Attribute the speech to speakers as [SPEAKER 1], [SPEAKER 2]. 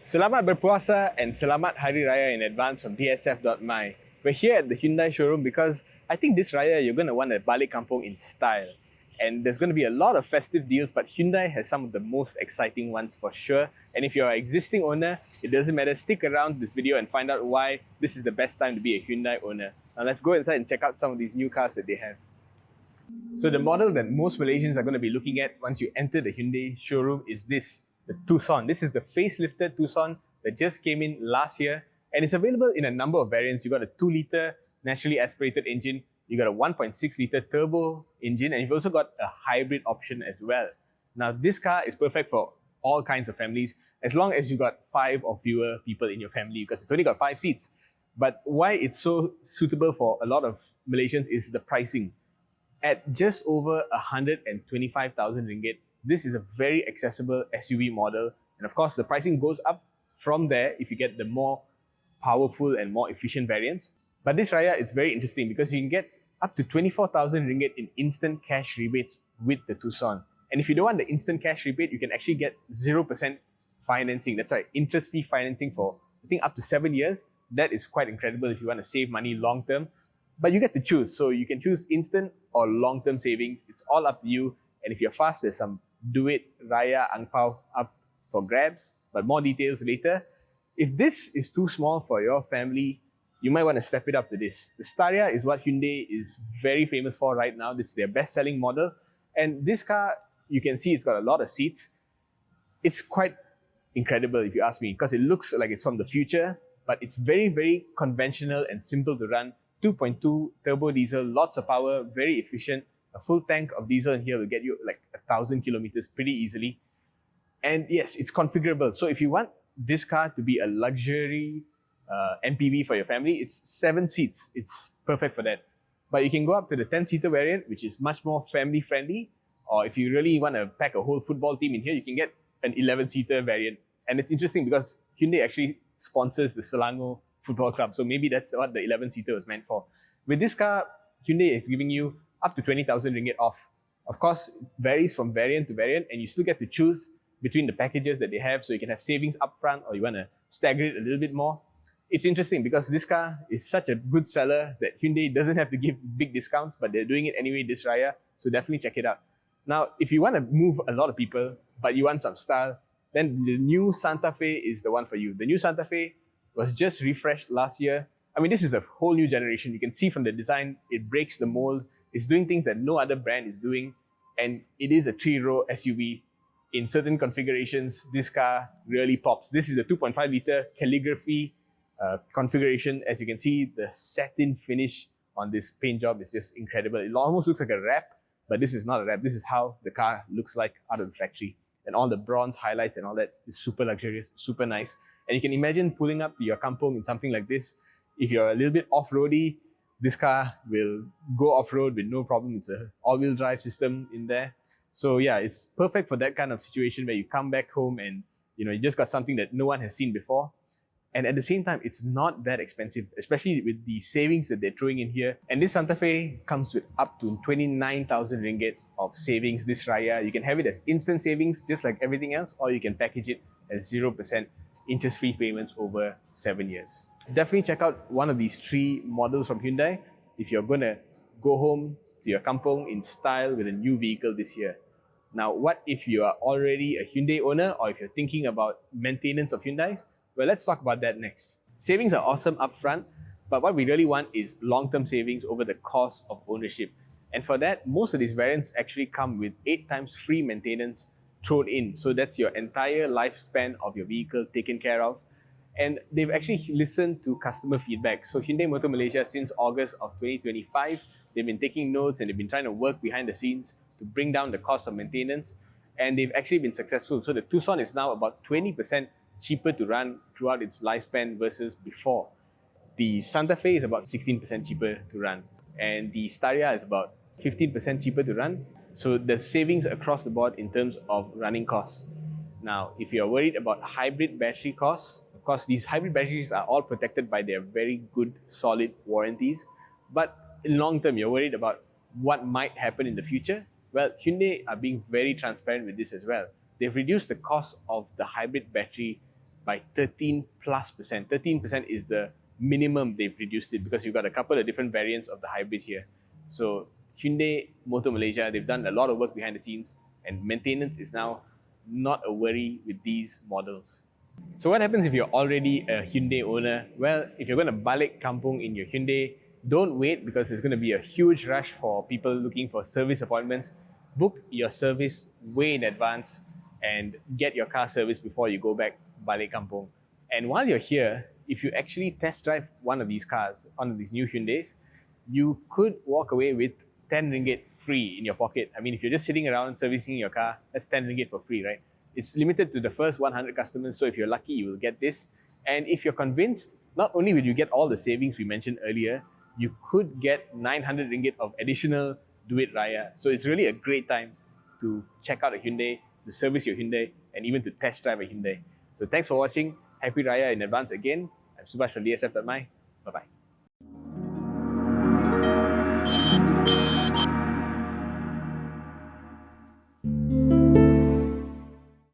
[SPEAKER 1] Selamat berpuasa and selamat Hari Raya in advance from dsf.my. We're here at the Hyundai showroom because I think this Raya you're going to want a balik kampung in style. And there's going to be a lot of festive deals, but Hyundai has some of the most exciting ones for sure. And if you're an existing owner, it doesn't matter, stick around this video and find out why this is the best time to be a Hyundai owner. Now let's go inside and check out some of these new cars that they have. So the model that most Malaysians are going to be looking at once you enter the Hyundai showroom is this. The Tucson. This is the facelifted Tucson that just came in last year, and it's available in a number of variants. You got a 2-liter naturally aspirated engine, you got a 1.6-liter turbo engine, and you've also got a hybrid option as well. Now, this car is perfect for all kinds of families, as long as you got 5 or fewer people in your family, because it's only got 5 seats. But why it's so suitable for a lot of Malaysians is the pricing. At just over 125,000 ringgit, this is a very accessible SUV model, and of course the pricing goes up from there if you get the more powerful and more efficient variants. But this Raya is very interesting because you can get up to 24,000 ringgit in instant cash rebates with the Tucson. And if you don't want the instant cash rebate, you can actually get 0% financing. That's right, interest-free financing for I think up to 7 years. That is quite incredible if you want to save money long term. But you get to choose, so you can choose instant or long-term savings. It's all up to you. And if you're fast, there's some Do It Raya Ang Pao up for grabs, but more details later. If this is too small for your family, you might want to step it up to this. The Staria is what Hyundai is very famous for right now. This is their best-selling model. And this car, you can see it's got a lot of seats. It's quite incredible if you ask me, because it looks like it's from the future, but it's very, very conventional and simple to run. 2.2 turbo diesel, lots of power, very efficient. A full tank of diesel in here will get you like 1,000 kilometers pretty easily. And yes, it's configurable. So if you want this car to be a luxury MPV for your family, it's 7 seats. It's perfect for that. But you can go up to the 10-seater variant, which is much more family friendly. Or if you really want to pack a whole football team in here, you can get an 11-seater variant. And it's interesting because Hyundai actually sponsors the Selangor Football Club. So maybe that's what the 11-seater was meant for. With this car, Hyundai is giving you up to 20,000 ringgit off. Of course, it varies from variant to variant, and you still get to choose between the packages that they have, so you can have savings upfront or you want to stagger it a little bit more. It's interesting because this car is such a good seller that Hyundai doesn't have to give big discounts, but they're doing it anyway this Raya, so definitely check it out. Now, if you want to move a lot of people, but you want some style, then the new Santa Fe is the one for you. The new Santa Fe was just refreshed last year. I mean, this is a whole new generation. You can see from the design, it breaks the mold. It's doing things that no other brand is doing, and it is a 3-row SUV. In certain configurations, this car really pops. This is the 2.5-liter calligraphy configuration. As you can see, the satin finish on this paint job is just incredible. It almost looks like a wrap, but this is not a wrap. This is how the car looks like out of the factory. And all the bronze highlights and all that is super luxurious, super nice. And you can imagine pulling up to your kampung in something like this. If you're a little bit off-roady, this car will go off-road with no problem. It's an all-wheel drive system in there. So yeah, it's perfect for that kind of situation where you come back home and you just got something that no one has seen before. And at the same time, it's not that expensive, especially with the savings that they're throwing in here. And this Santa Fe comes with up to 29,000 ringgit of savings this Raya. You can have it as instant savings, just like everything else, or you can package it as 0% interest-free payments over 7 years. Definitely check out one of these 3 models from Hyundai if you're going to go home to your kampung in style with a new vehicle this year. Now, what if you are already a Hyundai owner, or if you're thinking about maintenance of Hyundais? Well, let's talk about that next. Savings are awesome upfront, but what we really want is long-term savings over the cost of ownership. And for that, most of these variants actually come with 8 times free maintenance thrown in. So that's your entire lifespan of your vehicle taken care of. And they've actually listened to customer feedback. So Hyundai Motor Malaysia, since August of 2025, they've been taking notes and they've been trying to work behind the scenes to bring down the cost of maintenance. And they've actually been successful. So the Tucson is now about 20% cheaper to run throughout its lifespan versus before. The Santa Fe is about 16% cheaper to run. And the Staria is about 15% cheaper to run. So there's savings across the board in terms of running costs. Now, if you're worried about hybrid battery costs, of course, these hybrid batteries are all protected by their very good, solid warranties. But in long term, you're worried about what might happen in the future. Well, Hyundai are being very transparent with this as well. They've reduced the cost of the hybrid battery by 13+%. 13% is the minimum they've reduced it because you've got a couple of different variants of the hybrid here. So Hyundai Motor Malaysia, they've done a lot of work behind the scenes, and maintenance is now not a worry with these models. So what happens if you're already a Hyundai owner? Well, if you're going to balik kampung in your Hyundai, don't wait because there's going to be a huge rush for people looking for service appointments. Book your service way in advance and get your car serviced before you go back balik kampung. And while you're here, if you actually test drive one of these cars, one of these new Hyundais, you could walk away with 10 ringgit free in your pocket. I mean, if you're just sitting around servicing your car, that's 10 ringgit for free, right? It's limited to the first 100 customers, so if you're lucky, you will get this. And if you're convinced, not only will you get all the savings we mentioned earlier, you could get 900 ringgit of additional Duit Raya. So it's really a great time to check out a Hyundai, to service your Hyundai, and even to test drive a Hyundai. So thanks for watching. Happy Raya in advance again. I'm Subhash from dsf.my. Bye-bye.